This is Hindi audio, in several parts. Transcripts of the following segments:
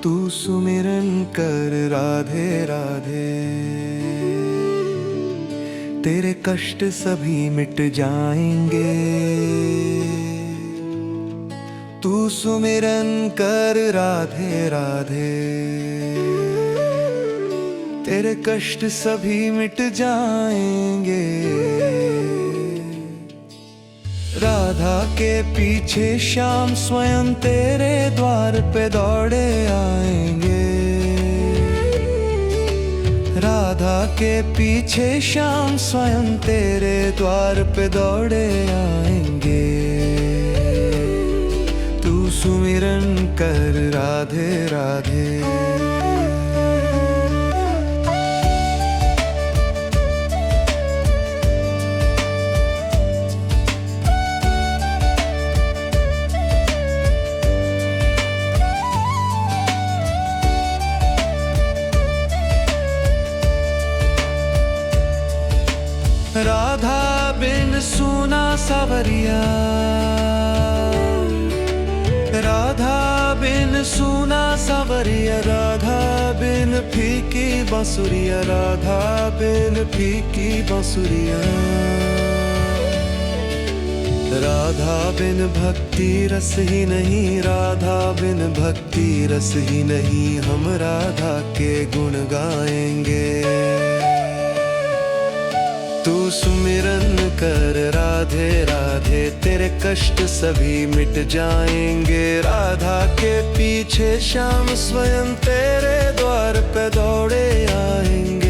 तू सुमिरन कर राधे राधे, तेरे कष्ट सभी मिट जाएंगे। तू सुमिरन कर राधे राधे, तेरे कष्ट सभी मिट जाएंगे। राधा के पीछे श्याम स्वयं तेरे द्वार पे दौड़े आएंगे। राधा के पीछे श्याम स्वयं तेरे द्वार पे दौड़े आएंगे। तू सुमिरन कर राधे राधे। राधा बिन सूना सावरिया, राधा बिन सूना सावरिया, राधा बिन फीकी बांसुरिया, राधा बिन फीकी बांसुरिया। राधा बिन भक्ति रस ही नहीं, राधा बिन भक्ति रस ही नहीं, हम राधा के गुण गाएंगे। तू सुमिरन कर राधे राधे, तेरे कष्ट सभी मिट जाएंगे। राधा के पीछे श्याम स्वयं तेरे द्वार पे दौड़े आएंगे।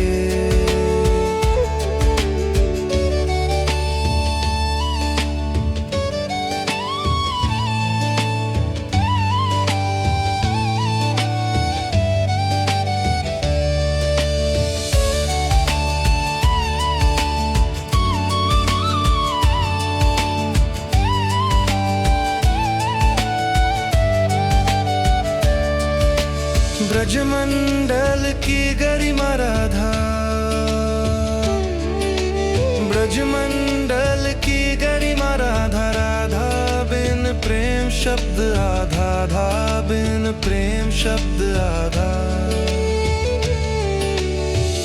ब्रजमंडल की गरिमा राधा, ब्रजमंडल की गरिमा राधा, राधा बिन प्रेम शब्द आधा, आधा बिन प्रेम शब्द आधा।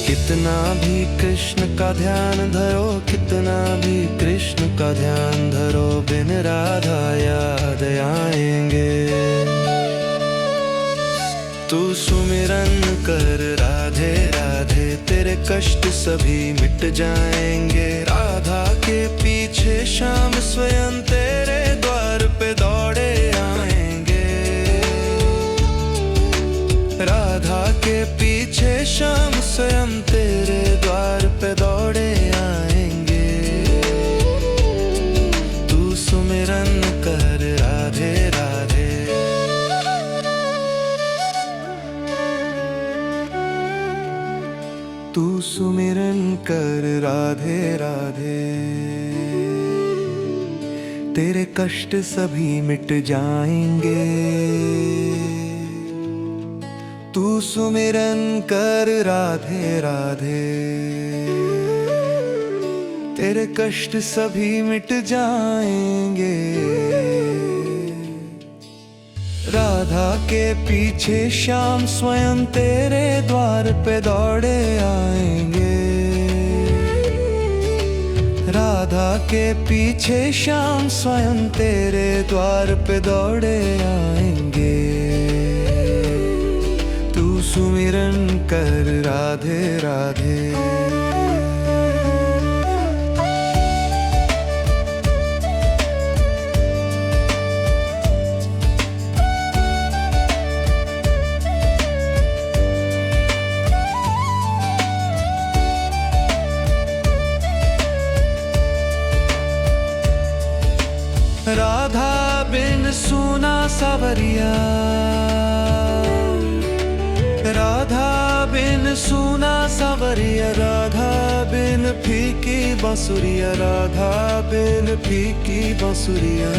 कितना भी कृष्ण का ध्यान धरो, कितना भी कृष्ण का ध्यान धरो, बिन राधा याद आएंगे। तू सुमिरन कर राधे राधे, तेरे कष्ट सभी मिट जाएंगे। राधा के पीछे श्याम स्वयं तेरे द्वार पे दौड़े आएंगे। राधा के पीछे श्याम स्वयं तेरे द्वार पे दौड़े आएंगे। तू सुमिरन कर राधे राधे। तू सुमिरन कर राधे राधे, तेरे कष्ट सभी मिट जाएंगे। तू सुमिरन कर राधे राधे, तेरे कष्ट सभी मिट जाएंगे। राधा के पीछे श्याम स्वयं तेरे द्वार पे दौड़े आएंगे। राधा के पीछे श्याम स्वयं तेरे द्वार पे दौड़े आएंगे। तू सुमिरन कर राधे राधे। राधा बिन सूना सावरिया, राधा बिन सूना सावरिया, राधा बिन फीकी बांसुरिया, राधा बिन फीकी बांसुरिया।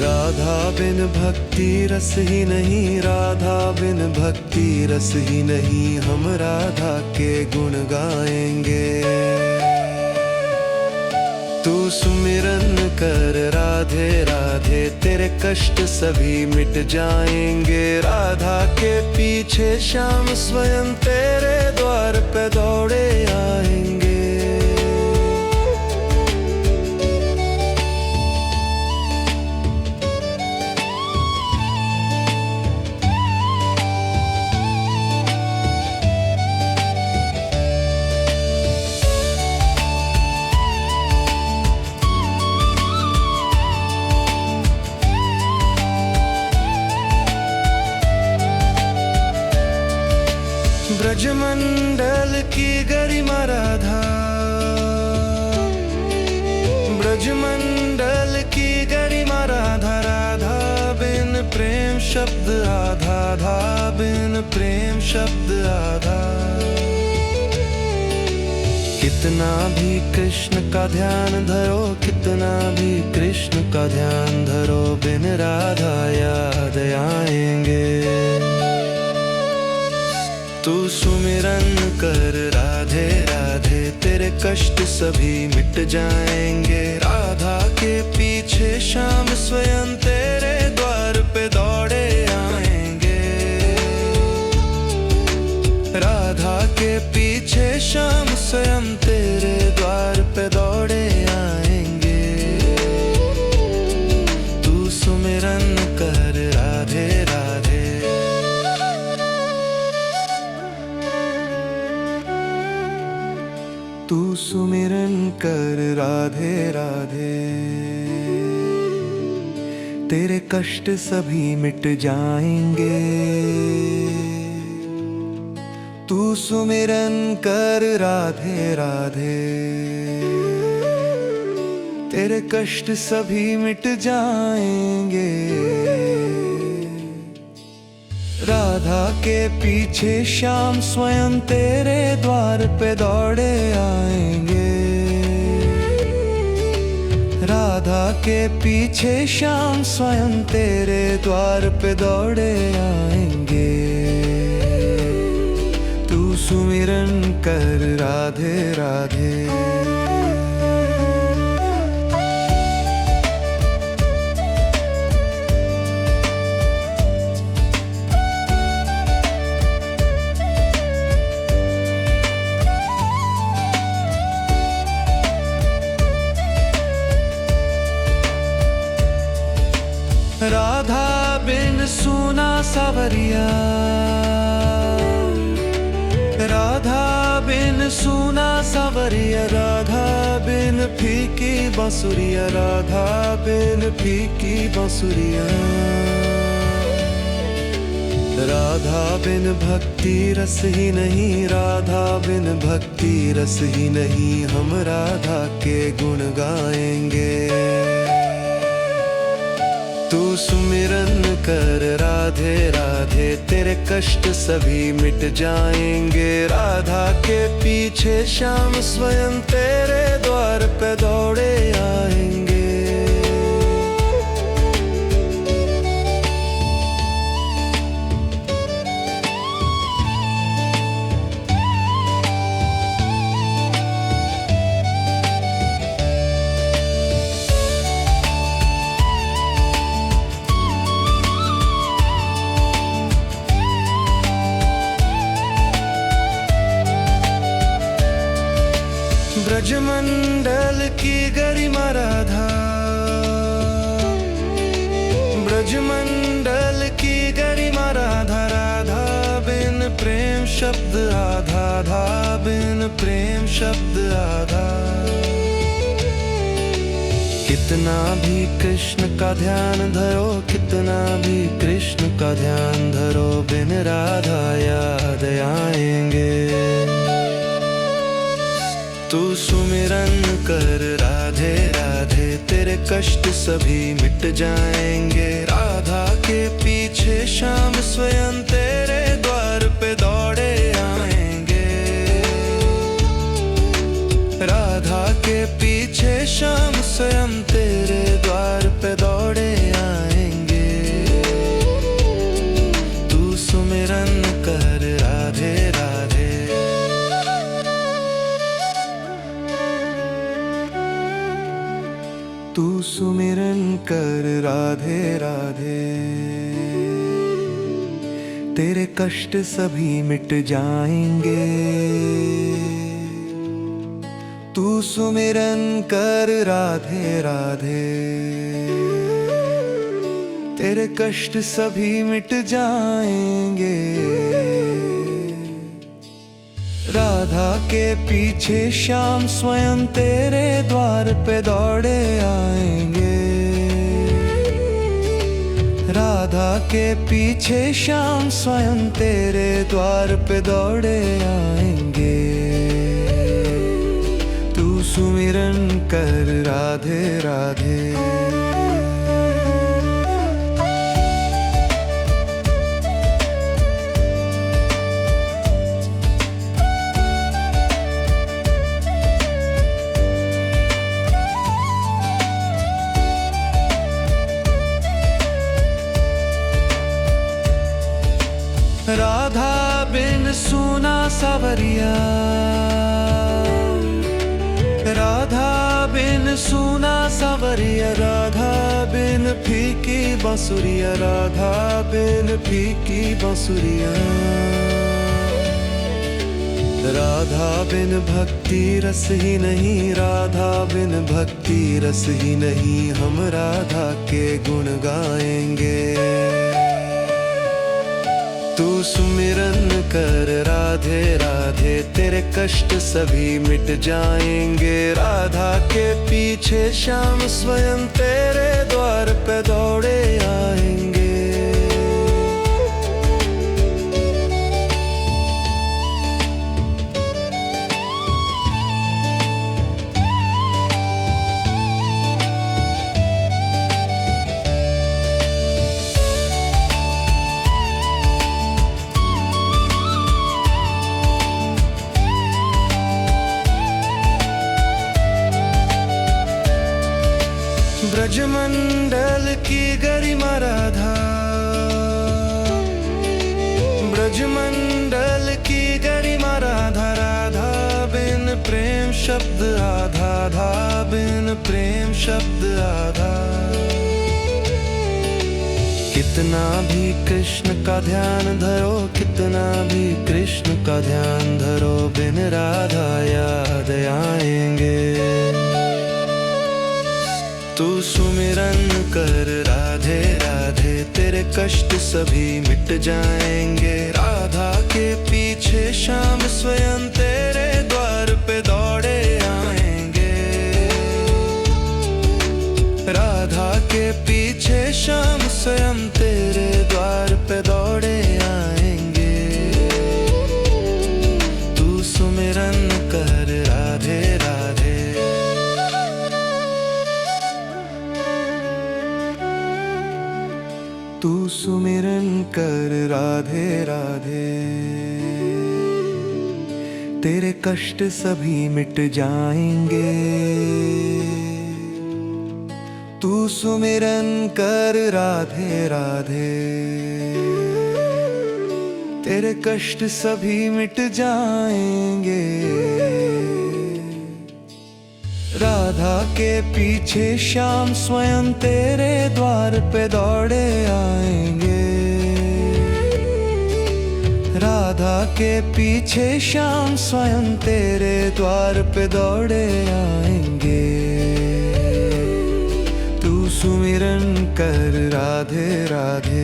राधा बिन भक्ति रस ही नहीं, राधा बिन भक्ति रस ही नहीं, हम राधा के गुण गाएंगे। तू सुमिरन कर राधे राधे, तेरे कष्ट सभी मिट जाएंगे। राधा के पीछे श्याम स्वयं तेरे द्वार पे दौड़े आएंगे। ब्रजमंडल की गरिमा राधा, ब्रजमंडल की गरिमा राधा। राधा बिन प्रेम शब्द आधा, आधा बिन प्रेम शब्द आधा। कितना भी कृष्ण का ध्यान धरो, कितना भी कृष्ण का ध्यान धरो, बिन राधा याद आएंगे। तू सुमिरन कर राधे राधे, तेरे कष्ट सभी मिट जाएंगे। राधा के पीछे श्याम स्वयं तेरे द्वार पे दौड़े आएंगे। राधा के पीछे श्याम स्वयं तेरे द्वार पे दौड़े आएंगे। तू सुमिरन कर राधे राधे। तू सुमिरन कर राधे राधे, तेरे कष्ट सभी मिट जाएंगे। तू सुमिरन कर राधे राधे, तेरे कष्ट सभी मिट जाएंगे। राधा के पीछे श्याम स्वयं तेरे द्वार पे दौड़े आएंगे। राधा के पीछे श्याम स्वयं तेरे द्वार पे दौड़े आएंगे। तू सुमिरन कर राधे राधे। राधा बिन सूना सावरिया, राधा बिन सूना सावरिया। राधा बिन फीकी बांसुरिया, राधा बिन फीकी बांसुरिया। राधा बिन भक्ति रस ही नहीं, राधा बिन भक्ति रस ही नहीं। हम राधा के गुण गाएंगे। तू सुमिरन कर राधे राधे, तेरे कष्ट सभी मिट जाएंगे। राधा के पीछे श्याम स्वयं तेरे द्वार पे दौड़े आएंगे। ब्रजमंडल की गरिमा राधा, ब्रजमंडल की गरिमा राधा। राधा बिन प्रेम शब्द आधा, आधा बिन प्रेम शब्द आधा। कितना भी कृष्ण का ध्यान धरो, कितना भी कृष्ण का ध्यान धरो, बिन राधा याद आएंगे। तू सुमिरन कर राधे राधे, तेरे कष्ट सभी मिट जाएंगे। राधा के पीछे श्याम स्वयं तेरे द्वार पे दौड़े आएंगे। राधा के पीछे श्याम स्वयं तेरे द्वार पे दौड़े आएंगे। तू सुमिरन कर राधे राधे। कर राधे राधे, तेरे कष्ट सभी मिट जाएंगे। तू सुमिरन कर राधे राधे, तेरे कष्ट सभी मिट जाएंगे। राधा के पीछे श्याम स्वयं तेरे द्वार पे दौड़े आएंगे। राधा के पीछे श्याम स्वयं तेरे द्वार पे दौड़े आएंगे। तू सुमिरन कर राधे राधे। राधा बिन सूना सावरिया, राधा बिन सूना सावरिया, राधा बिन फीकी बांसुरिया, राधा बिन फीकी बांसुरिया। राधा बिन भक्ति रस ही नहीं, राधा बिन भक्ति रस ही नहीं, हम राधा के गुण गाएंगे। तू सुमिरन कर राधे राधे, तेरे कष्ट सभी मिट जाएंगे। राधा के पीछे श्याम स्वयं तेरे द्वार पे दौड़े आएंगे। ब्रजमंडल की गरिमा राधा, ब्रजमंडल की गरिमा राधा, राधा बिन प्रेम शब्द आधा, आधा बिन प्रेम शब्द आधा। कितना भी कृष्ण का ध्यान धरो, कितना भी कृष्ण का ध्यान धरो, बिन राधा याद आएंगे। तू सुमिरन कर राधे राधे, तेरे कष्ट सभी मिट जाएंगे। राधा के पीछे श्याम स्वयं तेरे द्वार पे दौड़े आएंगे। राधा के पीछे श्याम स्वयं तेरे द्वार पे दौड़े आएंगे। तू सुमिरन कर राधे राधे। तू सुमिरन कर राधे राधे, तेरे कष्ट सभी मिट जाएंगे। तू सुमिरन कर राधे राधे, तेरे कष्ट सभी मिट जाएंगे। राधा के पीछे श्याम स्वयं तेरे द्वार पे दौड़े आएंगे। राधा के पीछे श्याम स्वयं तेरे द्वार पे दौड़े आएंगे। तू सुमिरन कर राधे राधे।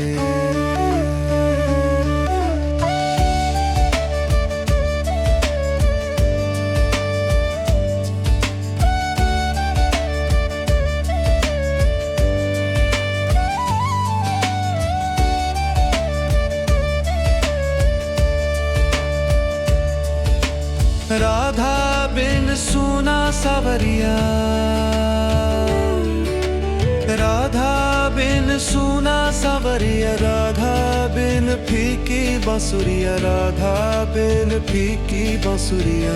राधा बिन सूना सावरिया, राधा बिन सूना सावरिया, राधा बिन फीकी बांसुरिया, राधा बिन फीकी बांसुरिया।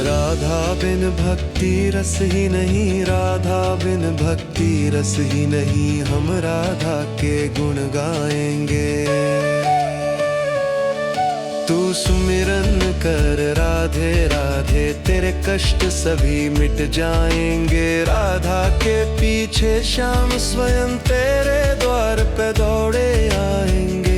राधा बिन भक्ति रस ही नहीं, राधा बिन भक्ति रस ही नहीं, हम राधा के गुण गाएंगे। तू सुमिरन कर राधे राधे, तेरे कष्ट सभी मिट जाएंगे। राधा के पीछे श्याम स्वयं तेरे द्वार पे दौड़े आएंगे।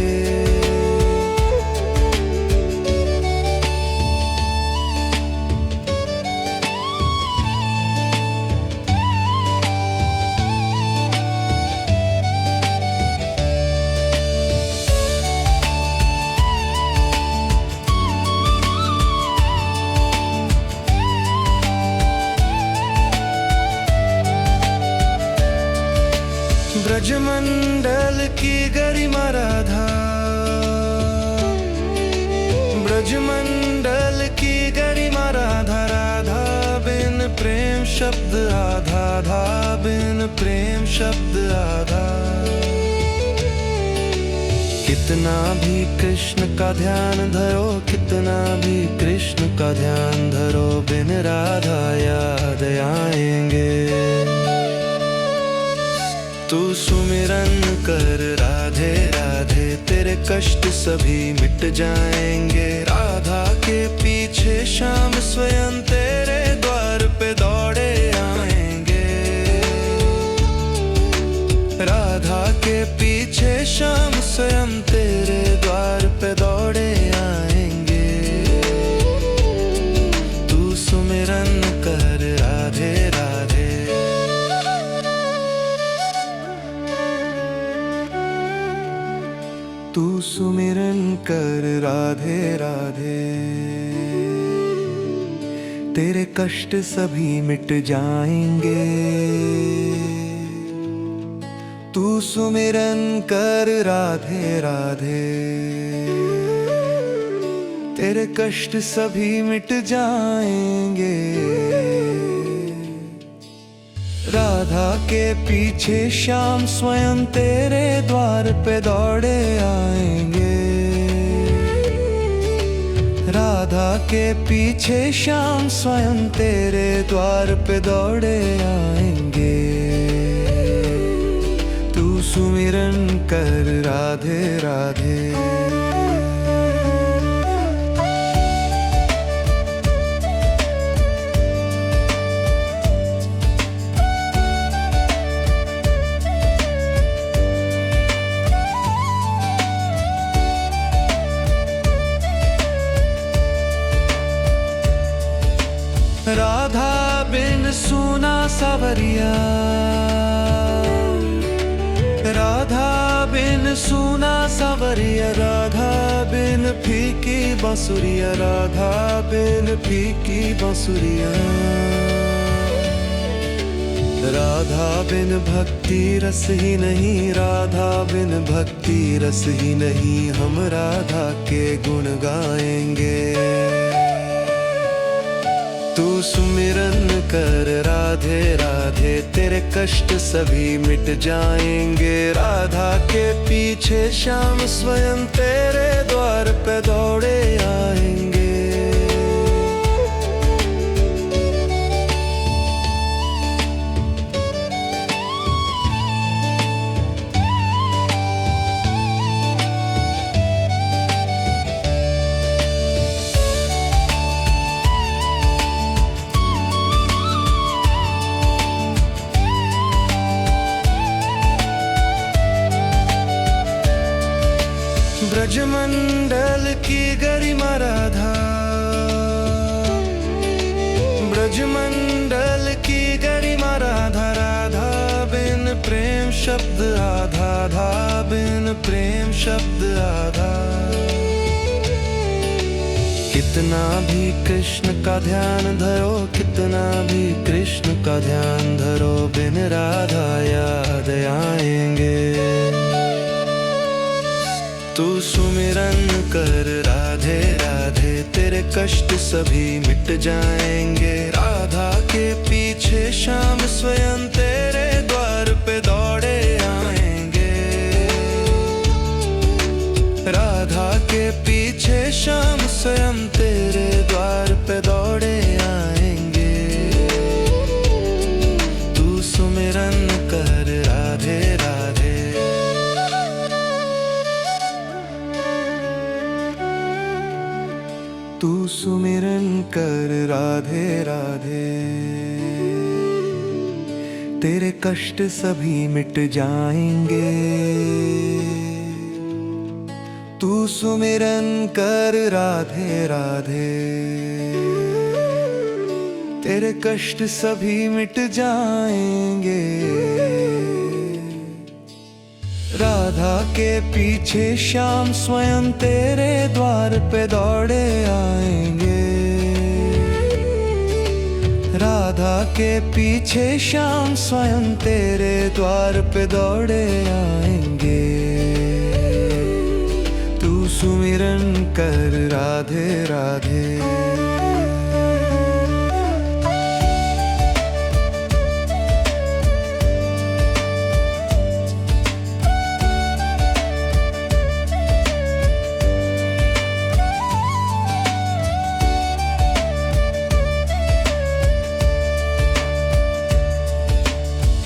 ब्रजमंडल की गरिमा राधा, ब्रजमंडल की गरिमा राधा। राधा बिन प्रेम शब्द आधा, आधा बिन प्रेम शब्द आधा। कितना भी कृष्ण का ध्यान धरो, कितना भी कृष्ण का ध्यान धरो, बिन राधा याद आएंगे। तू सुमिरन कर राधे राधे, तेरे कष्ट सभी मिट जाएंगे। राधा के पीछे श्याम स्वयं तेरे द्वार पे दौड़े आएंगे। राधा के पीछे श्याम स्वयं तेरे द्वार पे दौड़े आएंगे। तू सुमिरन कर राधे राधे। तू सुमिरन कर राधे राधे, तेरे कष्ट सभी मिट जाएंगे। तू सुमिरन कर राधे राधे, तेरे कष्ट सभी मिट जाएंगे। राधा के पीछे श्याम स्वयं तेरे द्वार पे दौड़े आएंगे। राधा के पीछे श्याम स्वयं तेरे द्वार पे दौड़े आएंगे। तू सुमिरन कर राधे राधे। राधा बिन सूना सावरिया, राधा बिन सूना सावरिया। राधा बिन फीकी बांसुरिया, राधा बिन फीकी बांसुरिया। राधा बिन भक्ति रस ही नहीं, राधा बिन भक्ति रस ही नहीं। हम राधा के गुण गाएंगे। तू सुमिरन कर राधे राधे, तेरे कष्ट सभी मिट जाएंगे। राधा के पीछे श्याम स्वयं तेरे द्वार पे दौड़े आएंगे। ब्रजमंडल की गरिमा राधा, ब्रजमंडल की गरिमा राधा। राधा बिन प्रेम शब्द आधा, आधा बिन प्रेम शब्द आधा। कितना भी कृष्ण का ध्यान धरो, कितना भी कृष्ण का ध्यान धरो, बिन राधा याद आएंगे। तू सुमिरन कर राधे राधे, तेरे कष्ट सभी मिट जाएंगे। राधा के पीछे श्याम स्वयं तेरे द्वार पे दौड़े आएंगे। राधा के पीछे श्याम स्वयं तेरे द्वार पे दौड़े आएंगे। तू सुमिरन कर राधे राधे। सुमिरन कर राधे राधे, तेरे कष्ट सभी मिट जाएंगे। तू सुमिरन कर राधे राधे, तेरे कष्ट सभी मिट जाएंगे। राधा के पीछे श्याम स्वयं तेरे द्वार पे दौड़े आएंगे। राधा के पीछे श्याम स्वयं तेरे द्वार पे दौड़े आएंगे। तू सुमिरन कर राधे राधे।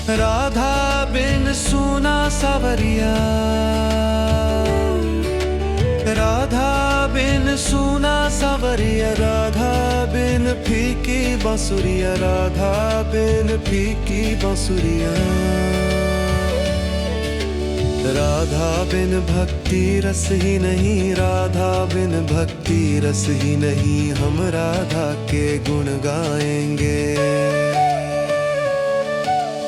राधा बिन सूना सावरिया, राधा बिन सूना सावरिया, राधा बिन फीकी बांसुरिया, राधा बिन फीकी बांसुरिया। राधा बिन भक्ति रस ही नहीं, राधा बिन भक्ति रस ही नहीं, हम राधा के गुण गाएंगे।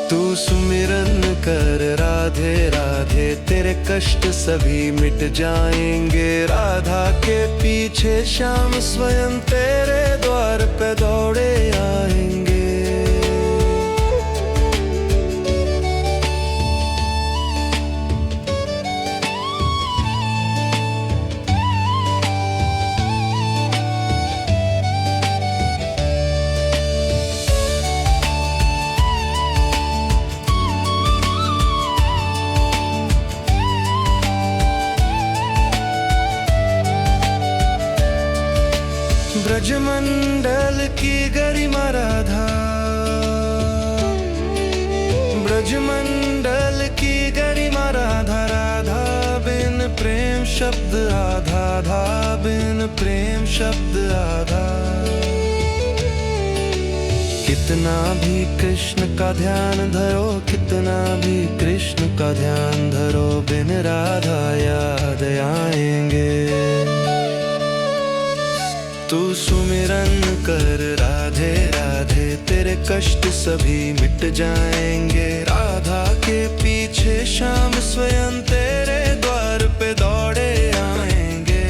तू सुमिरन कर राधे राधे, तेरे कष्ट सभी मिट जाएंगे। राधा के पीछे श्याम स्वयं तेरे द्वार पे दौड़े आएंगे। ब्रजमंडल की गरिमा राधा, ब्रजमंडल की गरिमा राधा, राधा बिन प्रेम शब्द आधा, आधा बिन प्रेम शब्द आधा। कितना भी कृष्ण का ध्यान धरो, कितना भी कृष्ण का ध्यान धरो, बिन राधा याद आएंगे। तू सुमिरन कर राधे राधे, तेरे कष्ट सभी मिट जाएंगे। राधा के पीछे श्याम स्वयं तेरे द्वार पे दौड़े आएंगे।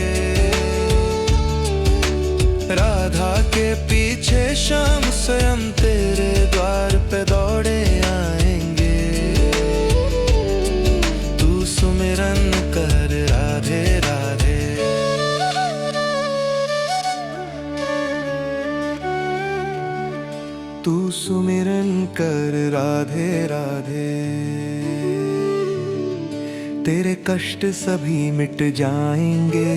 राधा के पीछे श्याम स्वयं तेरे द्वार पे दौड़े आएंगे। तू सुमिरन कर राधे राधे। तू सुमिरन कर राधे राधे, तेरे कष्ट सभी मिट जाएंगे।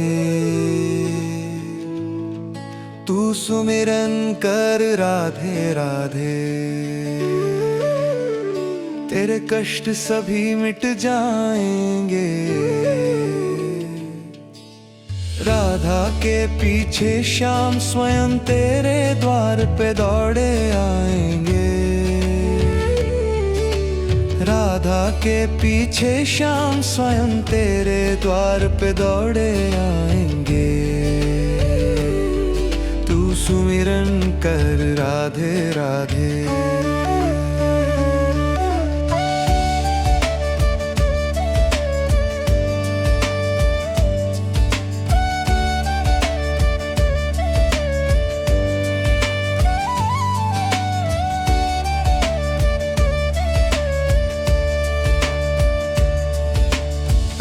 तू सुमिरन कर राधे राधे, तेरे कष्ट सभी मिट जाएंगे। राधा के पीछे श्याम स्वयं तेरे द्वार पे दौड़े आएंगे। राधा के पीछे श्याम स्वयं तेरे द्वार पे दौड़े आएंगे। तू सुमिरन कर राधे राधे।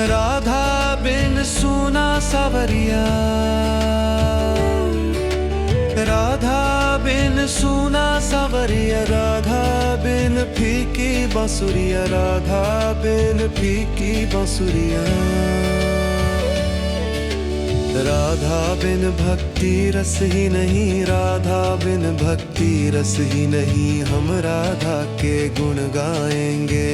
राधा बिन सूना सावरिया, राधा बिन सूना सावरिया, राधा बिन फीकी बांसुरिया, राधा बिन फीकी बांसुरिया। राधा बिन भक्ति रस ही नहीं, राधा बिन भक्ति रस ही नहीं, हम राधा के गुण गाएंगे।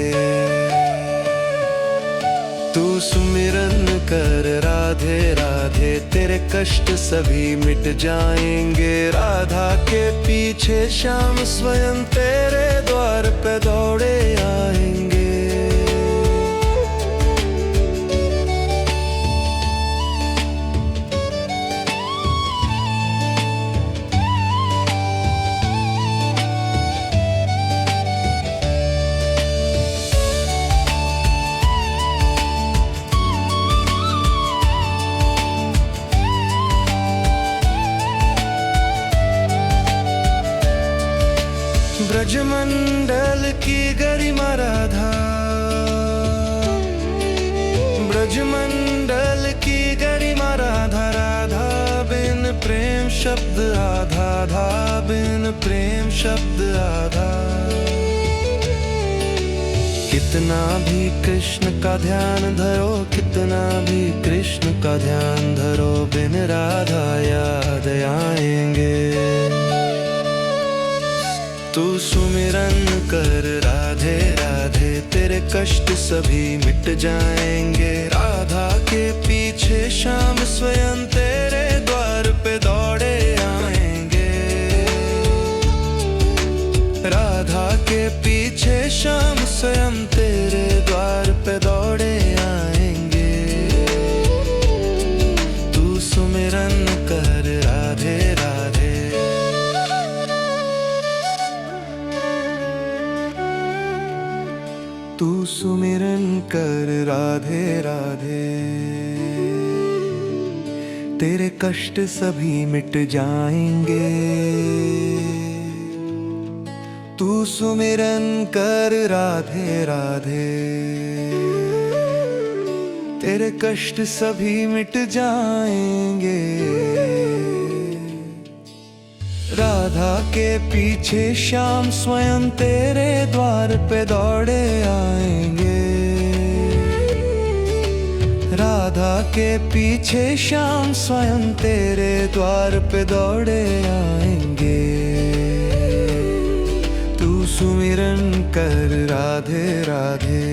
तू सुमिरन कर राधे राधे, तेरे कष्ट सभी मिट जाएंगे। राधा के पीछे श्याम स्वयं तेरे द्वार पे दौड़े आएंगे। ब्रजमंडल की गरिमा राधा, ब्रजमंडल की गरिमा राधा। राधा बिन प्रेम शब्द आधा, आधा बिन प्रेम शब्द आधा। कितना भी कृष्ण का ध्यान धरो, कितना भी कृष्ण का ध्यान धरो, बिन राधा याद आएंगे। तू सुमिरन कर राधे राधे, तेरे कष्ट सभी मिट जाएंगे। राधा के पीछे श्याम स्वयं तेरे द्वार पे दौड़े आएंगे। राधा के पीछे श्याम स्वयं तेरे द्वार पे दौड़े आएंगे। तू सुमिरन कर राधे राधे। तू सुमिरन कर राधे राधे, तेरे कष्ट सभी मिट जाएंगे। तू सुमिरन कर राधे राधे, तेरे कष्ट सभी मिट जाएंगे। राधा के पीछे श्याम स्वयं तेरे द्वार पे दौड़े आएंगे। राधा के पीछे श्याम स्वयं तेरे द्वार पे दौड़े आएंगे। तू सुमिरन कर राधे राधे।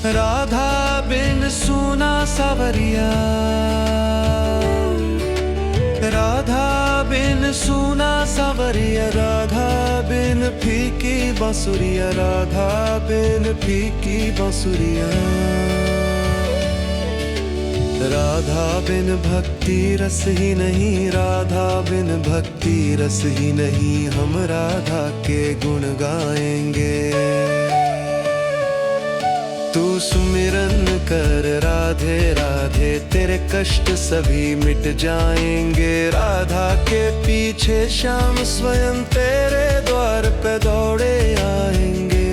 राधा बिन सूना सावरिया, राधा बिन सूना सावरिया। राधा बिन फीकी बांसुरिया, राधा बिन फीकी बांसुरिया। राधा बिन भक्ति रस ही नहीं, राधा बिन भक्ति रस ही नहीं। हम राधा के गुण गाएंगे। तू सुमिरन कर राधे राधे, तेरे कष्ट सभी मिट जाएंगे। राधा के पीछे श्याम स्वयं तेरे द्वार पे दौड़े आएंगे।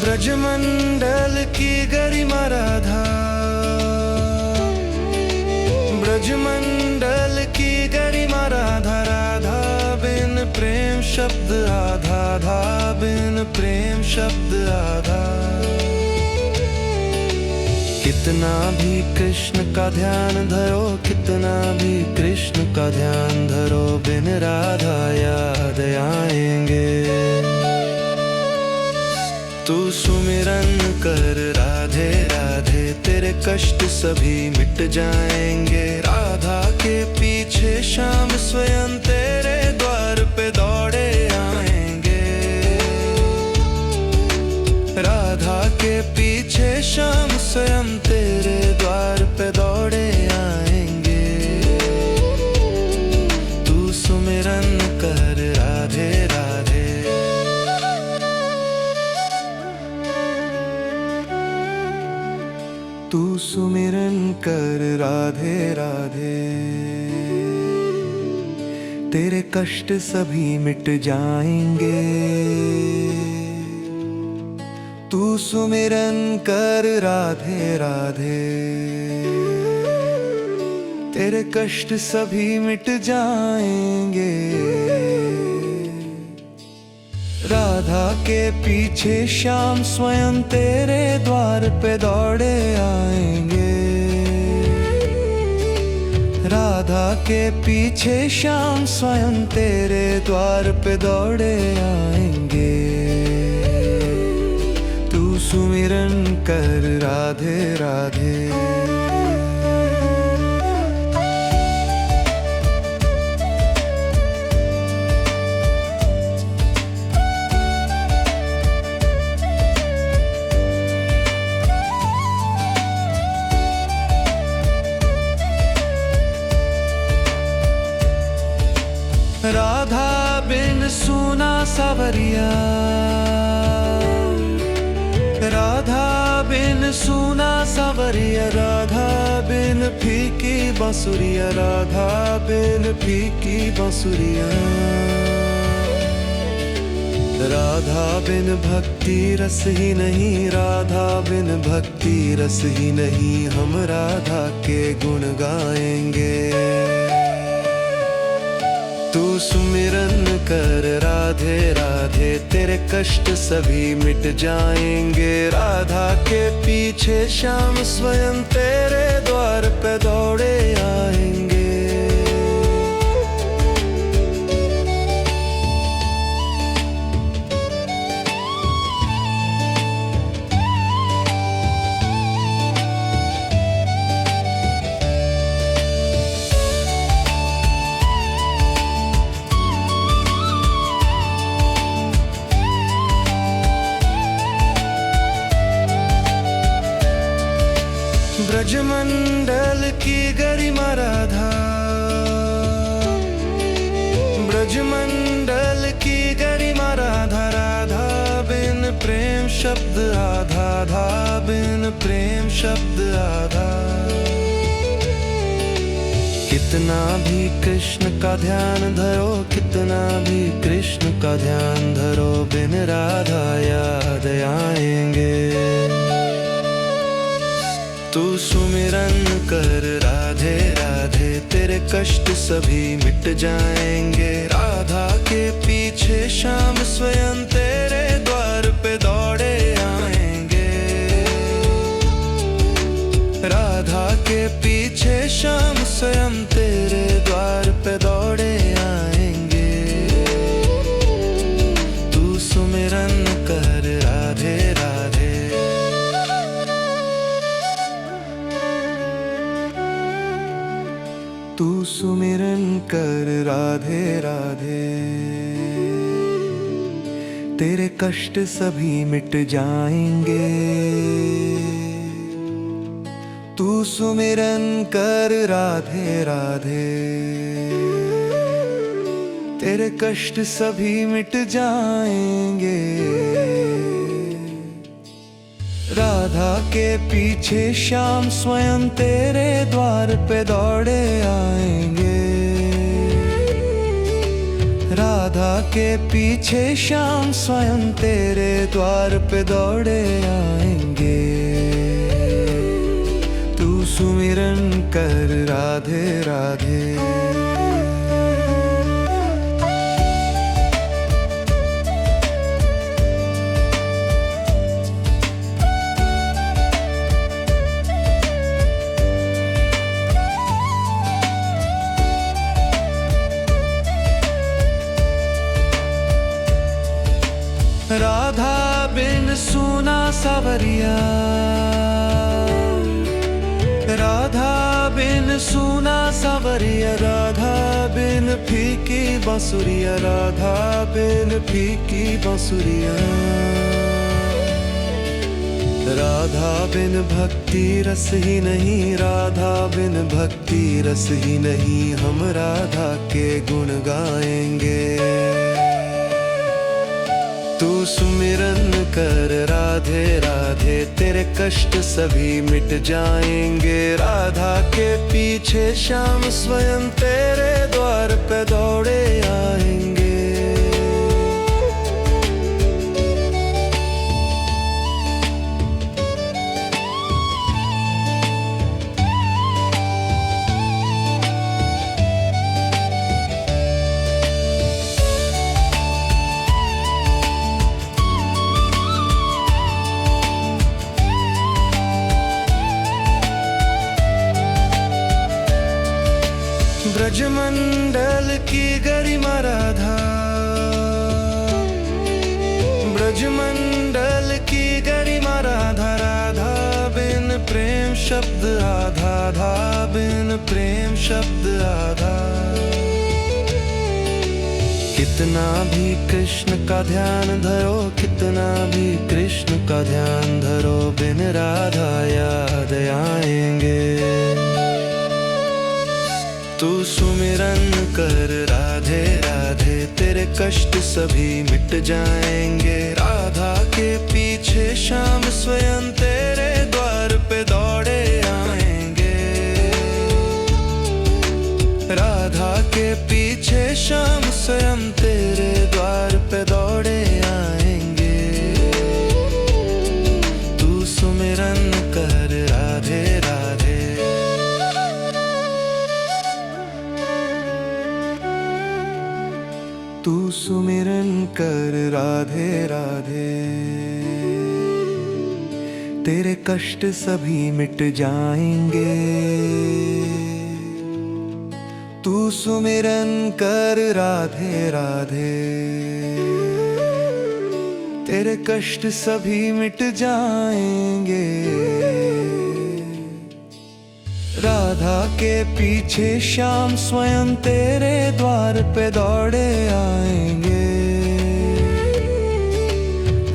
ब्रजमंडल की गरिमा राधा, ब्रजमंडल की गरिमा राधा। राधा बिन प्रेम शब्द आधा, आधा बिन प्रेम शब्द आधा। कितना भी कृष्ण का ध्यान धरो, कितना भी कृष्ण का ध्यान धरो, बिन राधा याद आएंगे। तू सुमिरन कर राधे राधे, तेरे कष्ट सभी मिट जाएंगे। राधा के पीछे श्याम स्वयं तेरे द्वार पे दौड़े आएंगे। राधा के पीछे श्याम स्वयं तेरे द्वार पे दौड़े आएंगे। तू सुमिरन कर राधे राधे। तू सुमिरन कर राधे राधे, तेरे कष्ट सभी मिट जाएंगे। तू सुमिरन कर राधे राधे, तेरे कष्ट सभी मिट जाएंगे। राधा के पीछे श्याम स्वयं तेरे द्वार पे दौड़े आएंगे। राधा के पीछे श्याम स्वयं तेरे द्वार पे दौड़े आएंगे। तू सुमिरन कर राधे राधे। राधा बिन सूना सावरिया, राधा बिन सूना सावरिया, राधा बिन फीकी बांसुरिया, राधा बिन फीकी बांसुरिया। राधा बिन भक्ति रस ही नहीं, राधा बिन भक्ति रस ही नहीं, हम राधा के गुण गाएंगे। तू सुमिरन कर राधे राधे, तेरे कष्ट सभी मिट जाएंगे। राधा के पीछे श्याम स्वयं तेरे द्वार पे दौड़े आएंगे। ब्रजमंडल की गरिमा राधा, ब्रजमंडल की गरिमा राधा, राधा बिन प्रेम शब्द आधा, आधा बिन प्रेम शब्द आधा। कितना भी कृष्ण का ध्यान धरो, कितना भी कृष्ण का ध्यान धरो, बिन राधा याद आएंगे। तू सुमिरन कर राधे राधे, तेरे कष्ट सभी मिट जाएंगे। राधा के पीछे श्याम स्वयं तेरे द्वार पे दौड़े आएंगे। राधा के पीछे श्याम स्वयं तेरे द्वार पे दौड़े आएंगे। तू सुमिरन कर राधे राधे। तू सुमिरन कर राधे राधे, तेरे कष्ट सभी मिट जाएंगे। तू सुमिरन कर राधे राधे, तेरे कष्ट सभी मिट जाएंगे। राधा के पीछे श्याम स्वयं तेरे द्वार पे दौड़े आएंगे। राधा के पीछे श्याम स्वयं तेरे द्वार पे दौड़े आएंगे। तू सुमिरन कर राधे राधे। राधा बिन सूना सावरिया, राधा बिन सूना सावरिया, राधा बिन फीकी बांसुरिया, राधा बिन फीकी बांसुरिया। राधा बिन भक्ति रस ही नहीं, राधा बिन भक्ति रस ही नहीं, हम राधा के गुण गाएंगे। तू सुमिरन कर राधे राधे, तेरे कष्ट सभी मिट जाएंगे। राधा के पीछे श्याम स्वयं तेरे द्वार पे दौड़े आएंगे। ब्रजमंडल की गरिमा राधा, ब्रजमंडल की गरिमा राधा। राधा बिन प्रेम शब्द आधा, आधा बिन प्रेम शब्द आधा। कितना भी कृष्ण का ध्यान धरो, कितना भी कृष्ण का ध्यान धरो, बिन राधा याद आएंगे। तू सुमिरन कर राधे राधे, तेरे कष्ट सभी मिट जाएंगे। राधा के पीछे श्याम स्वयं तेरे द्वार पे दौड़े आएंगे। राधा के पीछे श्याम स्वयं तेरे द्वार पे दौड़े आएंगे। तू सुमिरन कर राधे राधे। तू सुमिरन कर राधे राधे, तेरे कष्ट सभी मिट जाएंगे। तू सुमिरन कर राधे राधे, तेरे कष्ट सभी मिट जाएंगे। राधा के पीछे श्याम स्वयं तेरे द्वार पे दौड़े आएंगे।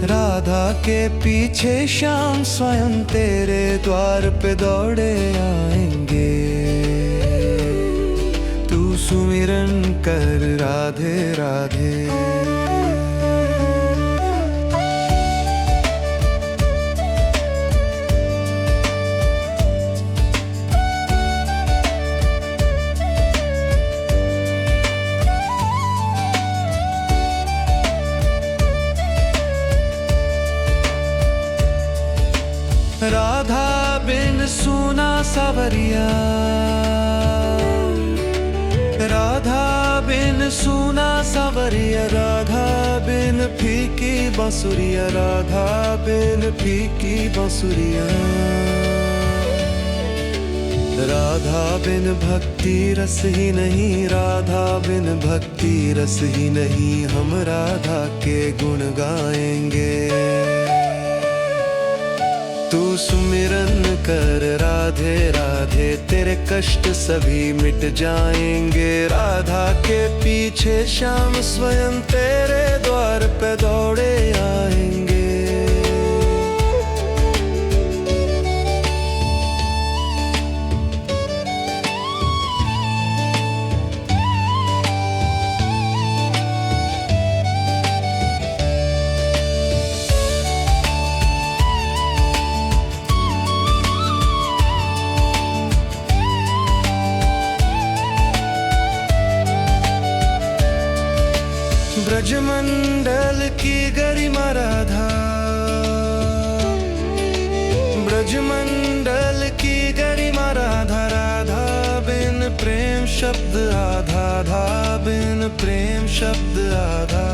राधा के पीछे श्याम स्वयं तेरे द्वार पे दौड़े आएंगे। तू सुमिरन कर राधे राधे। राधा बिन सूना सावरिया, राधा बिन सूना सावरिया। राधा बिन फीकी बांसुरिया, राधा बिन फीकी बांसुरिया। राधा बिन भक्ति रस ही नहीं, राधा बिन भक्ति रस ही नहीं। हम राधा के गुण गाएंगे। तू सुमिरन कर राधे राधे, तेरे कष्ट सभी मिट जाएंगे। राधा के पीछे श्याम स्वयं तेरे द्वार पे दौड़े आएंगे। ब्रजमंडल की गरिमा राधा, ब्रजमंडल की गरिमा राधा। राधा बिन प्रेम शब्द आधा, आधा बिन प्रेम शब्द आधा।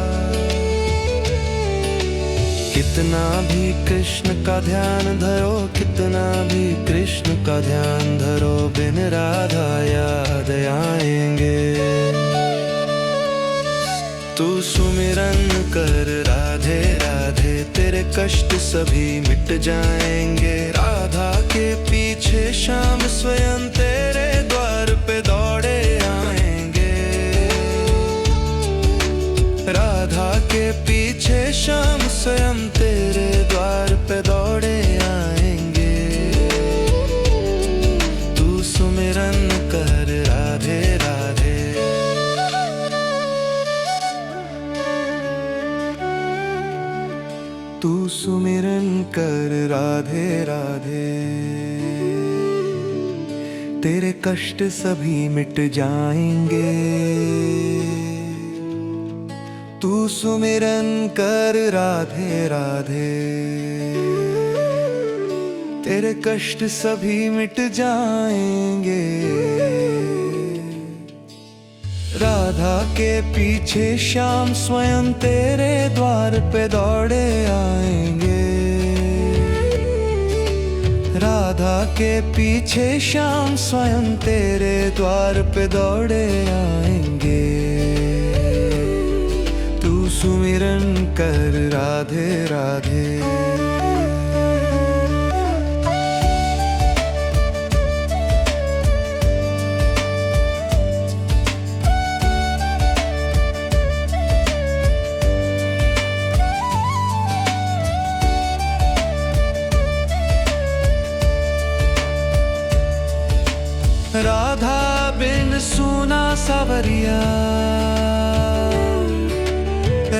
कितना भी कृष्ण का ध्यान धरो, कितना भी कृष्ण का ध्यान धरो, बिन राधा याद आएंगे। तू सुमिरन कर राधे राधे, तेरे कष्ट सभी मिट जाएंगे। राधा के पीछे श्याम स्वयं तेरे द्वार पे दौड़े आएंगे। राधा के पीछे श्याम स्वयं तेरे द्वार पे दौड़े आएंगे। तू सुमिरन कर राधे राधे। तू सुमिरन कर राधे राधे, तेरे कष्ट सभी मिट जाएंगे। तू सुमिरन कर राधे राधे, तेरे कष्ट सभी मिट जाएंगे। राधा के पीछे श्याम स्वयं तेरे द्वार पे दौड़े आएंगे। राधा के पीछे श्याम स्वयं तेरे द्वार पे दौड़े आएंगे। तू सुमिरन कर राधे राधे। राधा बिन सूना सावरिया,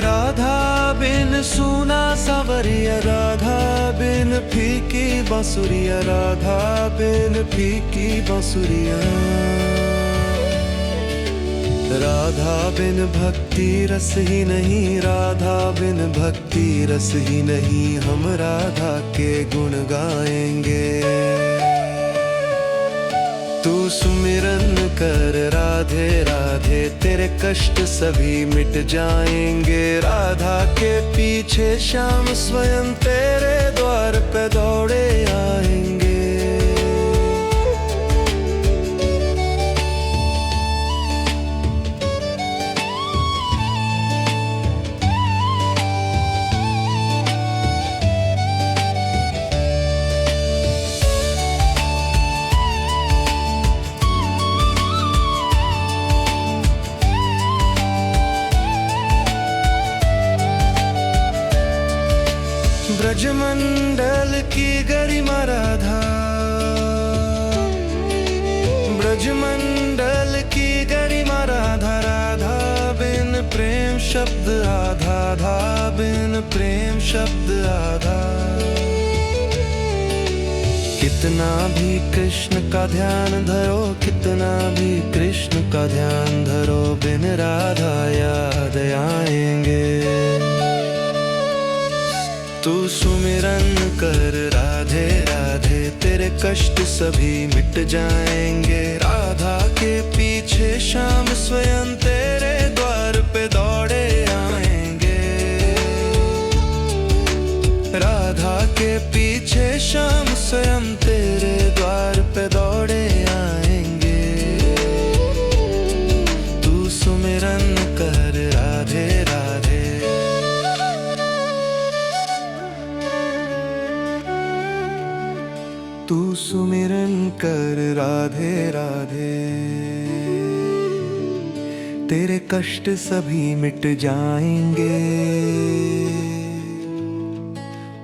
राधा बिन सूना सावरिया, राधा बिन फीकी बांसुरिया, राधा बिन फीकी बांसुरिया। राधा बिन भक्ति रस ही नहीं, राधा बिन भक्ति रस ही नहीं, हम राधा के गुण गाएंगे। तू सुमिरन कर राधे राधे, तेरे कष्ट सभी मिट जाएंगे। राधा के पीछे श्याम स्वयं तेरे द्वार पे दौड़े आएंगे। ब्रजमंडल की गरिमा राधा, ब्रजमंडल की गरिमा राधा, राधा बिन प्रेम शब्द आधा, राधा बिन प्रेम शब्द आधा। कितना भी कृष्ण का ध्यान धरो, कितना भी कृष्ण का ध्यान धरो, बिन राधा याद आएंगे। तू सुमिरन कर राधे राधे, तेरे कष्ट सभी मिट जाएंगे। राधा के पीछे श्याम स्वयं तेरे द्वार पे दौड़े आएंगे। राधा के पीछे श्याम स्वयं तेरे द्वार पे दौड़े आएंगे। तू सुमिरन कर राधे राधे। तू सुमिरन कर राधे राधे, तेरे कष्ट सभी मिट जाएंगे।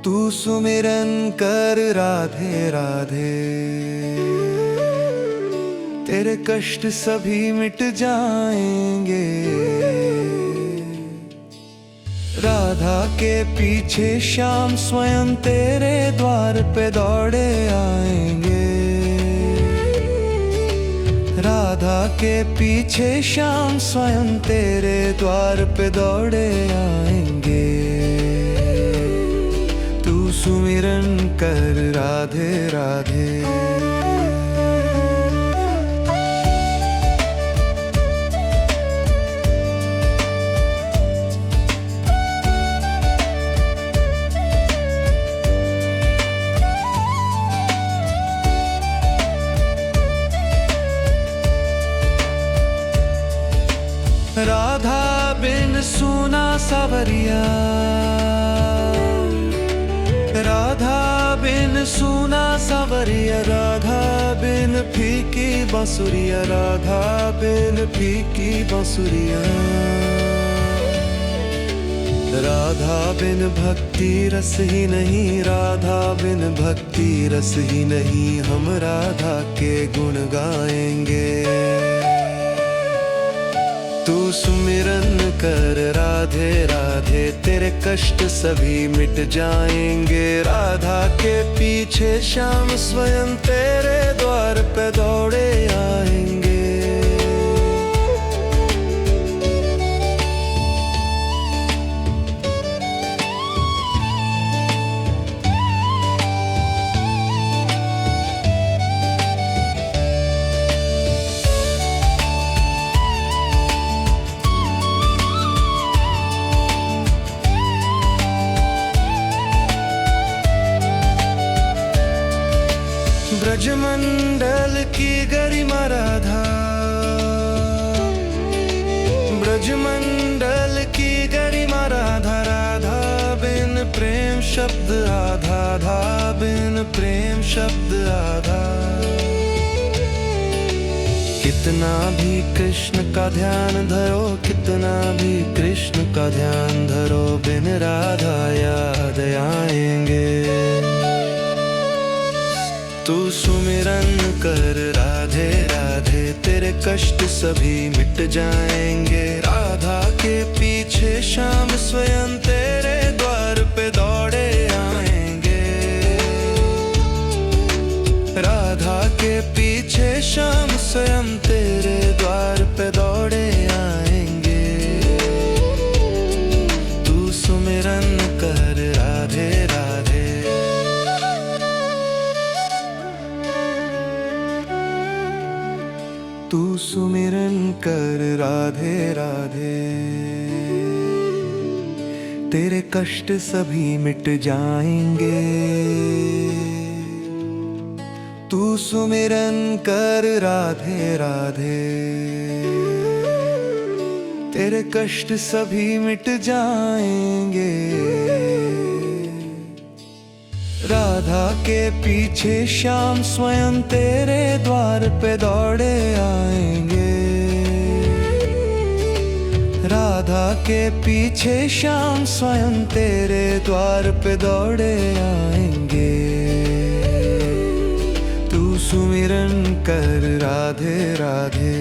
तू सुमिरन कर राधे राधे, तेरे कष्ट सभी मिट जाएंगे। राधा के पीछे श्याम स्वयं तेरे द्वार पे दौड़े आएंगे। राधा के पीछे श्याम स्वयं तेरे द्वार पे दौड़े आएंगे। तू सुमिरन कर राधे राधे। राधा बिन सूना सावरिया, राधा बिन सूना सावरिया, राधा बिन फीकी बांसुरिया, राधा बिन फीकी बांसुरिया। राधा बिन भक्ति रस ही नहीं, राधा बिन भक्ति रस ही नहीं, हम राधा के गुण गाएंगे। तू सुमिरन कर राधे राधे, तेरे कष्ट सभी मिट जाएंगे। राधा के पीछे श्याम स्वयं तेरे द्वार पे दौड़े आएंगे। ब्रजमंडल की गरिमा राधा, ब्रजमंडल की गरिमा राधा। राधा बिन प्रेम शब्द आधा, आधा बिन प्रेम शब्द आधा। कितना भी कृष्ण का ध्यान धरो, कितना भी कृष्ण का ध्यान धरो, बिन राधा याद आएंगे। तू सुमिरन कर राधे राधे, तेरे कष्ट सभी मिट जाएंगे। राधा के पीछे श्याम स्वयं तेरे द्वार पे दौड़े आएंगे। राधा के पीछे श्याम स्वयं तेरे द्वार पे दौड़े आएंगे। तू सुमिरन कर राधे राधे। तू सुमिरन कर राधे राधे, तेरे कष्ट सभी मिट जाएंगे। तू सुमिरन कर राधे राधे, तेरे कष्ट सभी मिट जाएंगे। राधा के पीछे श्याम स्वयं तेरे द्वार पे दौड़े आएंगे। राधा के पीछे श्याम स्वयं तेरे द्वार पे दौड़े आएंगे। तू सुमिरन कर राधे राधे।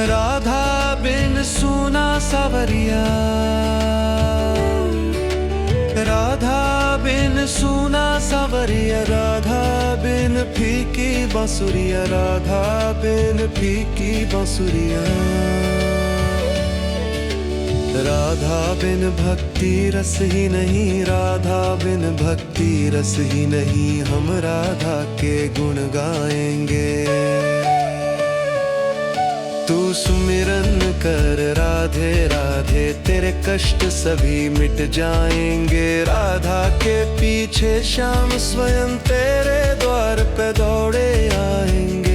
राधा बिन सूना सावरिया, राधा बिन सूना सावरिया। राधा बिन फीकी बांसुरिया, राधा बिन फीकी बांसुरिया। राधा बिन भक्ति रस ही नहीं, राधा बिन भक्ति रस ही नहीं। हम राधा के गुण गाएंगे। तू सुमिरन कर राधे राधे, तेरे कष्ट सभी मिट जाएंगे। राधा के पीछे श्याम स्वयं तेरे द्वार पे दौड़े आएंगे।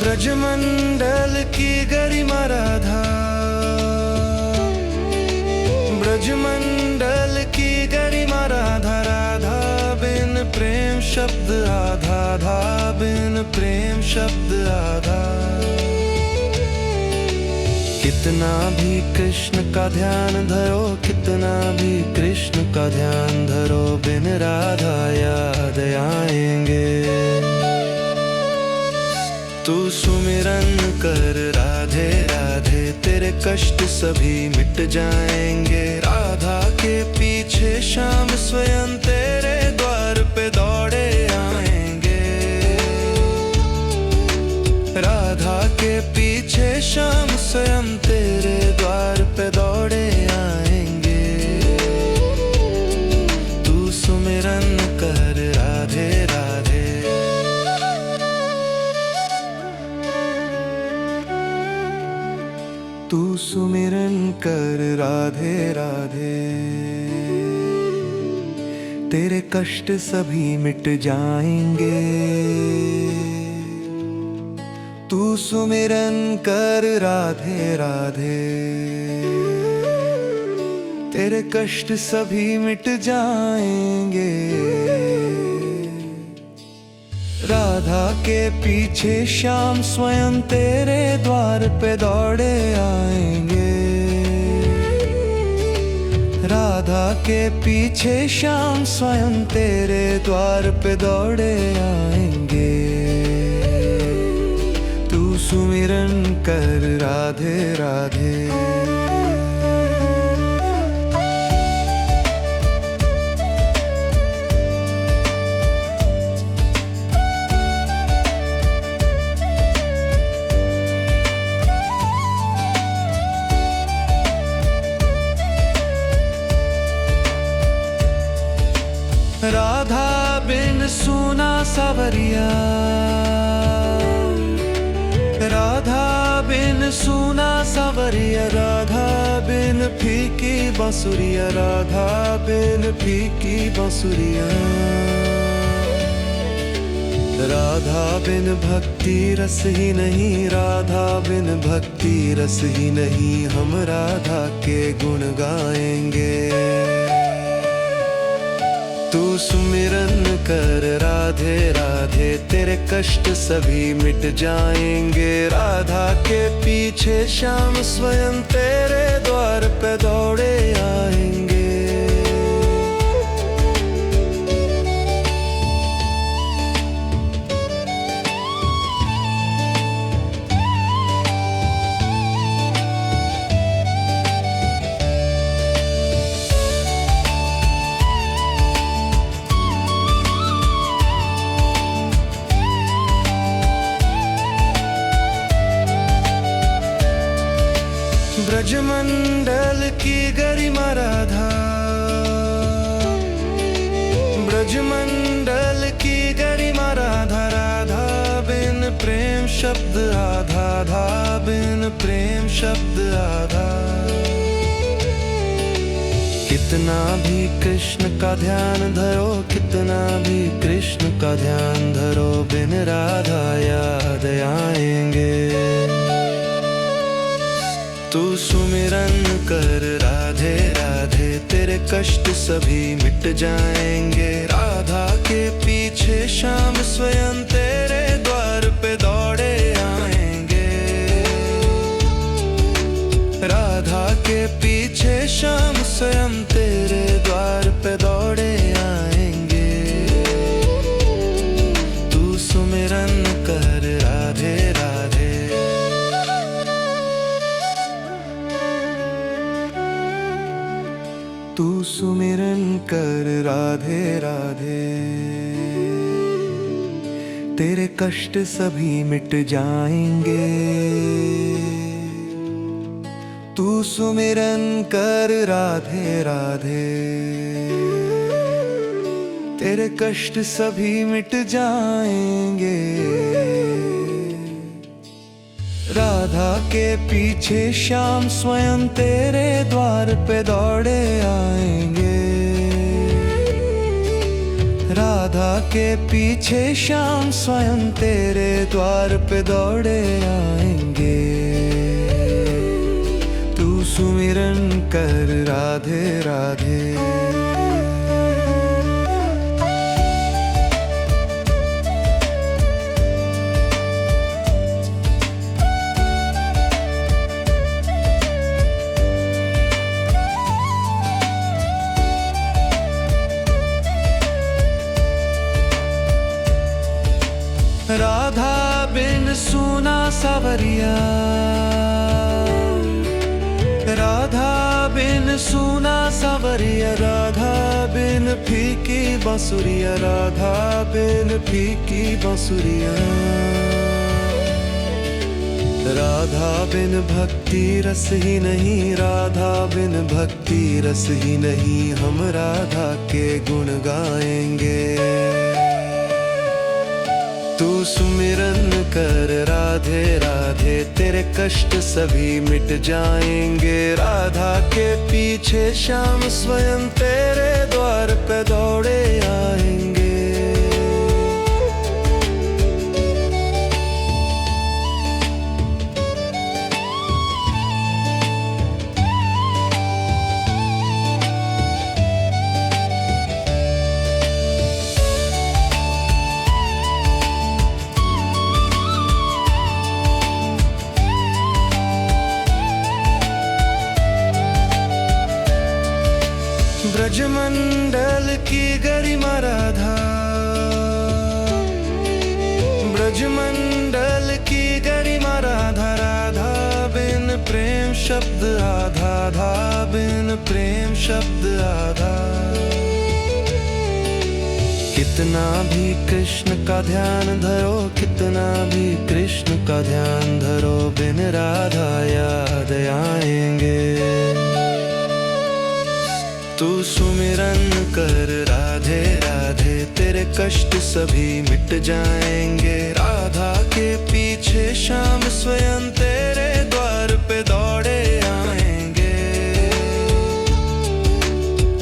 ब्रजमंडल की गरिमा राधा, ब्रजमंडल की गरिमा राधा। राधा बिन प्रेम शब्द आधा, आधा बिन प्रेम शब्द आधा। कितना भी कृष्ण का ध्यान धरो, कितना भी कृष्ण का ध्यान धरो, बिन राधा याद आएंगे। तू सुमिरन कर राधे राधे, तेरे कष्ट सभी मिट जाएंगे। राधा के पीछे श्याम स्वयं तेरे द्वार पे दौड़े आएंगे। राधा के पीछे श्याम स्वयं तेरे द्वार पे दौड़े आएंगे। तू सुमिरन कर राधे राधे। तेरे कष्ट सभी मिट जाएंगे। तू सुमिरन कर राधे राधे, तेरे कष्ट सभी मिट जाएंगे। राधा के पीछे श्याम स्वयं तेरे द्वार पे दौड़े आएंगे। राधा के पीछे श्याम स्वयं तेरे द्वार पे दौड़े आएंगे। तू सुमिरन कर राधे राधे। राधा बिन सूना सावरिया, राधा बिन सूना सावरिया, राधा बिन फीकी बांसुरिया, राधा बिन फीकी बांसुरिया। राधा बिन भक्ति रस ही नहीं, राधा बिन भक्ति रस ही नहीं, हम राधा के गुण गाएंगे। तू सुमिरन कर राधे राधे, तेरे कष्ट सभी मिट जाएंगे। राधा के पीछे श्याम स्वयं तेरे द्वार पे दौड़े आएंगे। ब्रजमंडल की गरिमा राधा, ब्रजमंडल की गरिमा राधा, राधा बिन प्रेम शब्द आधा, आधा बिन प्रेम शब्द आधा। कितना भी कृष्ण का ध्यान धरो, कितना भी कृष्ण का ध्यान धरो, बिन राधा याद आएंगे। तू सुमिरन कर राधे राधे, तेरे कष्ट सभी मिट जाएंगे। राधा के पीछे श्याम स्वयं तेरे द्वार पे दौड़े आएंगे। राधा के पीछे श्याम स्वयं तेरे द्वार पे दौड़े आएंगे। तू सुमिरन कर राधे राधे। तू सुमिरन कर राधे राधे, तेरे कष्ट सभी मिट जाएंगे। तू सुमिरन कर राधे राधे, तेरे कष्ट सभी मिट जाएंगे। राधा के पीछे श्याम स्वयं तेरे द्वार पे दौड़े आएंगे। राधा के पीछे श्याम स्वयं तेरे द्वार पे दौड़े आएंगे। तू सुमिरन कर राधे राधे। राधा बिन सूना सावरिया, राधा बिन सूना सावरिया, राधा बिन फीकी बांसुरिया, राधा बिन फीकी बांसुरिया। राधा बिन भक्ति रस ही नहीं, राधा बिन भक्ति रस ही नहीं, हम राधा के गुण गाएंगे। तू सुमिरन कर राधे राधे, तेरे कष्ट सभी मिट जाएंगे। राधा के पीछे श्याम स्वयं तेरे द्वार पे दौड़े ब्रजमंडल की गरिमा राधा, ब्रजमंडल की गरिमा राधा, राधा बिन प्रेम शब्द आधा, आधा बिन प्रेम शब्द आधा। कितना भी कृष्ण का ध्यान धरो, कितना भी कृष्ण का ध्यान धरो, बिन राधा याद आएंगे। तू सुमिरन कर राधे राधे, तेरे कष्ट सभी मिट जाएंगे। राधा के पीछे श्याम स्वयं तेरे द्वार पे दौड़े आएंगे।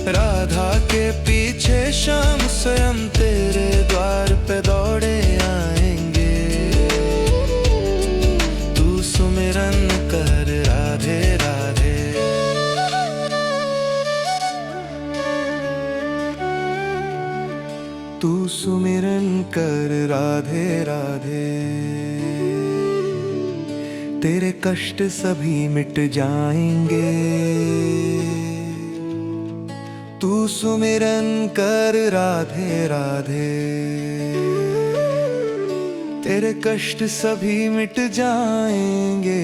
राधा के पीछे श्याम स्वयं तेरे द्वार पे दौड़े आएंगे। तू सुमिरन कर राधे राधे। तू सुमिरन कर राधे राधे, तेरे कष्ट सभी मिट जाएंगे। तू सुमिरन कर राधे राधे, तेरे कष्ट सभी मिट जाएंगे।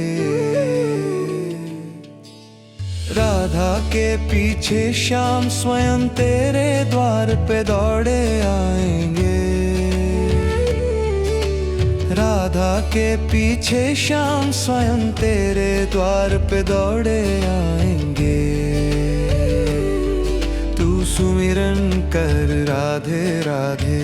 राधा के पीछे श्याम स्वयं तेरे द्वार पे दौड़े आएंगे। राधा के पीछे श्याम स्वयं तेरे द्वार पे दौड़े आएंगे। तू सुमिरन कर राधे राधे।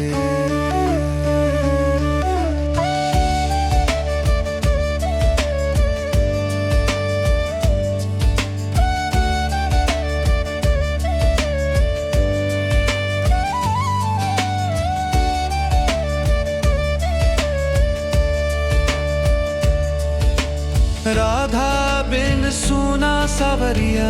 राधा बिन सूना सावरिया,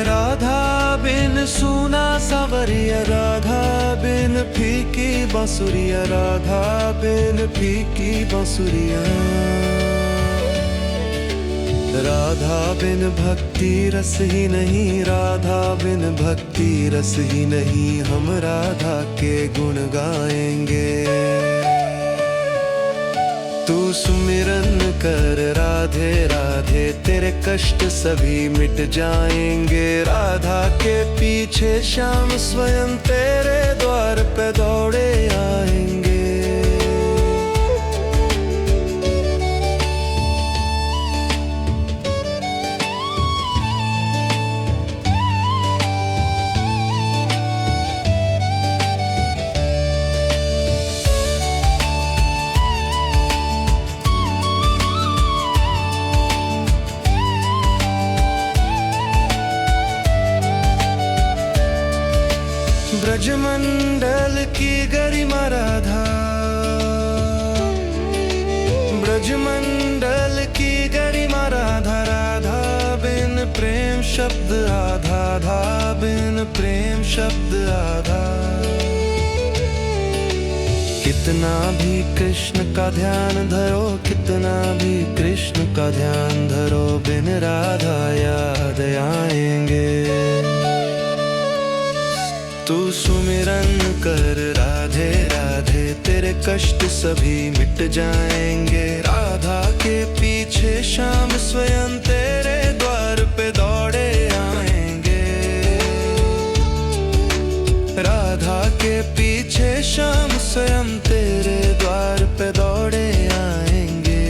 राधा बिन सूना सावरिया, राधा बिन फीकी बांसुरिया, राधा बिन फीकी बांसुरिया। राधा बिन भक्ति रस ही नहीं, राधा बिन भक्ति रस ही नहीं, हम राधा के गुण गाएंगे। तू सुमिरन कर राधे राधे, तेरे कष्ट सभी मिट जाएंगे। राधा के पीछे श्याम स्वयं तेरे द्वार पे दौड़े आएंगे। ब्रजमंडल की गरिमा राधा, ब्रजमंडल की गरिमा राधा, राधा बिन प्रेम शब्द आधा, आधा बिन प्रेम शब्द आधा। कितना भी कृष्ण का ध्यान धरो, कितना भी कृष्ण का ध्यान धरो, बिन राधा याद आएंगे। तू सुमिरन कर राधे राधे, तेरे कष्ट सभी मिट जाएंगे। राधा के पीछे श्याम स्वयं तेरे द्वार पे दौड़े आएंगे। राधा के पीछे श्याम स्वयं तेरे द्वार पे दौड़े आएंगे।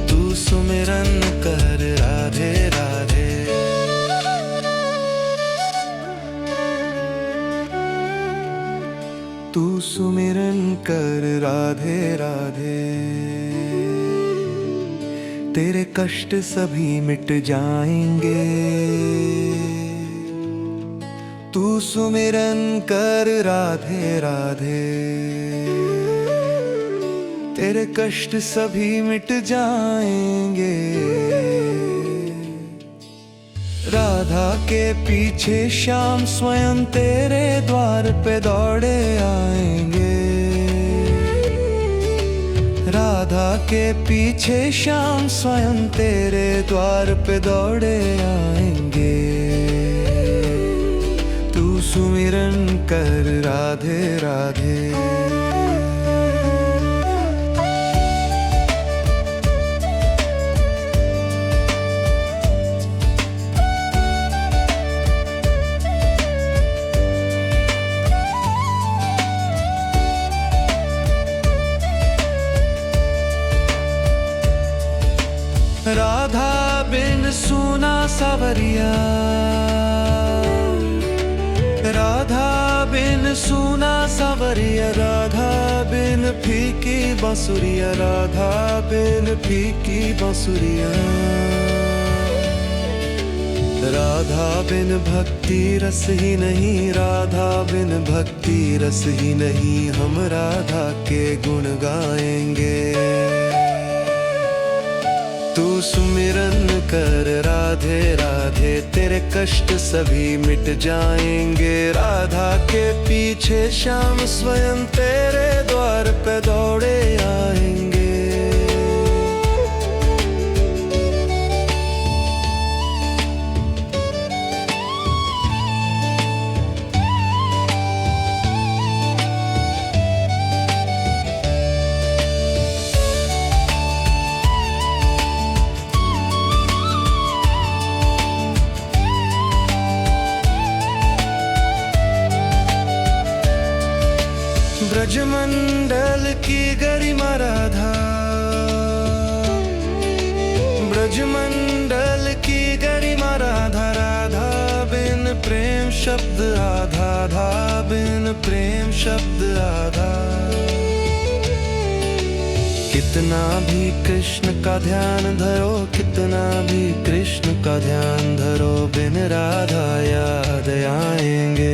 तू सुमिरन कर राधे राधे। तू सुमिरन कर राधे राधे, तेरे कष्ट सभी मिट जाएंगे। तू सुमिरन कर राधे राधे, तेरे कष्ट सभी मिट जाएंगे। राधा के पीछे श्याम स्वयं तेरे द्वार पे दौड़े आएंगे। राधा के पीछे श्याम स्वयं तेरे द्वार पे दौड़े आएंगे। तू सुमिरन कर राधे राधे। राधा बिन सूना सावरिया, राधा बिन सूना सावरिया, राधा बिन फीकी बांसुरिया, राधा बिन फीकी बांसुरिया। राधा बिन भक्ति रस ही नहीं, राधा बिन भक्ति रस ही नहीं, हम राधा के गुण गाएंगे। तू सुमिरन कर राधे राधे, तेरे कष्ट सभी मिट जाएंगे। राधा के पीछे श्याम स्वयं तेरे द्वार पे दौड़े आएंगे। ब्रजमंडल की गरिमा राधा, ब्रजमंडल की गरिमा राधा, राधा बिन प्रेम शब्द आधा, आधा बिन प्रेम शब्द आधा। कितना भी कृष्ण का ध्यान धरो, कितना भी कृष्ण का ध्यान धरो, बिन राधा याद आएंगे।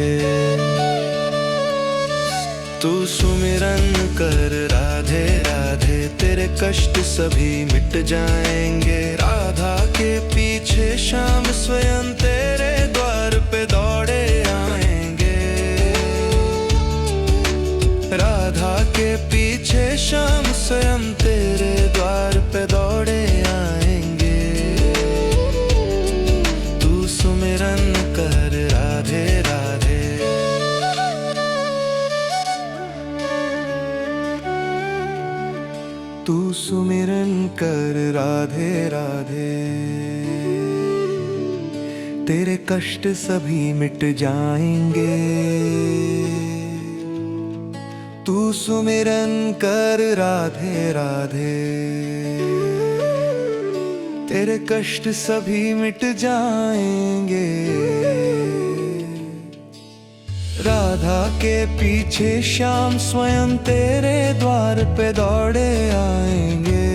तू सुमिरन कर राधे राधे, तेरे कष्ट सभी मिट जाएंगे। राधा के पीछे श्याम स्वयं तेरे द्वार पे दौड़े आएंगे। राधा के पीछे श्याम स्वयं तेरे द्वार पे दौड़े आएंगे। तू सुमिरन कर राधे राधे। तू सुमिरन कर राधे राधे, तेरे कष्ट सभी मिट जाएंगे। तू सुमिरन कर राधे राधे, तेरे कष्ट सभी मिट जाएंगे। राधा के पीछे श्याम स्वयं तेरे द्वार पे दौड़े आएंगे।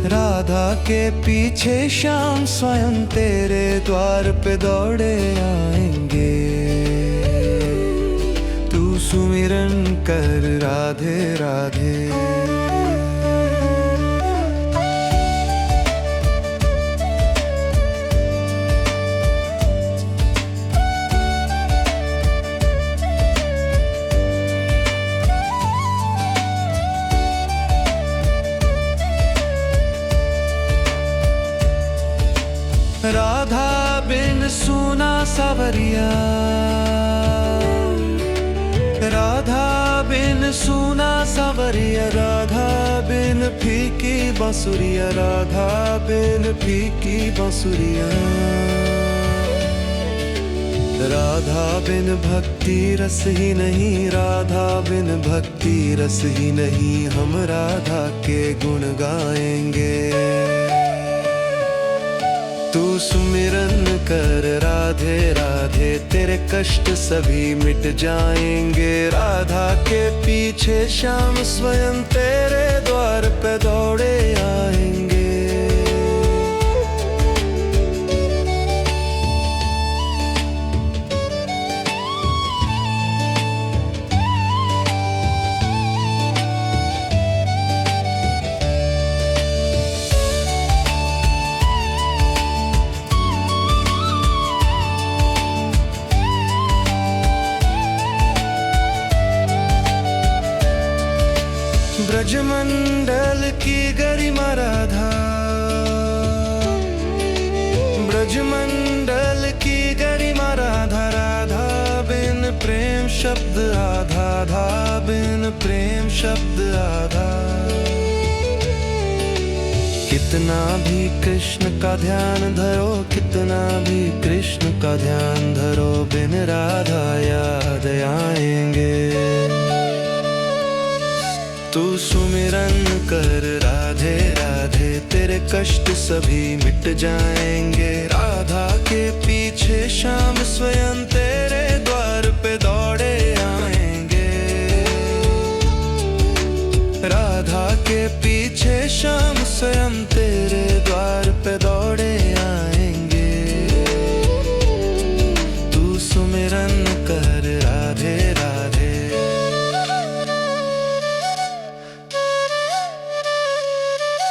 राधा के पीछे श्याम स्वयं तेरे द्वार पे दौड़े आएंगे। तू सुमिरन कर राधे राधे। राधा बिन सूना सावरिया, राधा बिन सूना सावरिया, राधा बिन फीकी बांसुरिया, राधा बिन फीकी बांसुरिया। राधा बिन भक्ति रस ही नहीं, राधा बिन भक्ति रस ही नहीं, हम राधा के गुण गाएंगे। तू सुमिरन कर राधे राधे, तेरे कष्ट सभी मिट जाएंगे। राधा के पीछे श्याम स्वयं तेरे द्वार पे दौड़े आएंगे। ब्रजमंडल की गरिमा राधा, ब्रजमंडल की गरिमा राधा, राधा बिन प्रेम शब्द आधा, आधा बिन प्रेम शब्द आधा। कितना भी कृष्ण का ध्यान धरो, कितना भी कृष्ण का ध्यान धरो, बिन राधा याद आएंगे। तू सुमिरन कर राधे राधे, तेरे कष्ट सभी मिट जाएंगे। राधा के पीछे श्याम स्वयं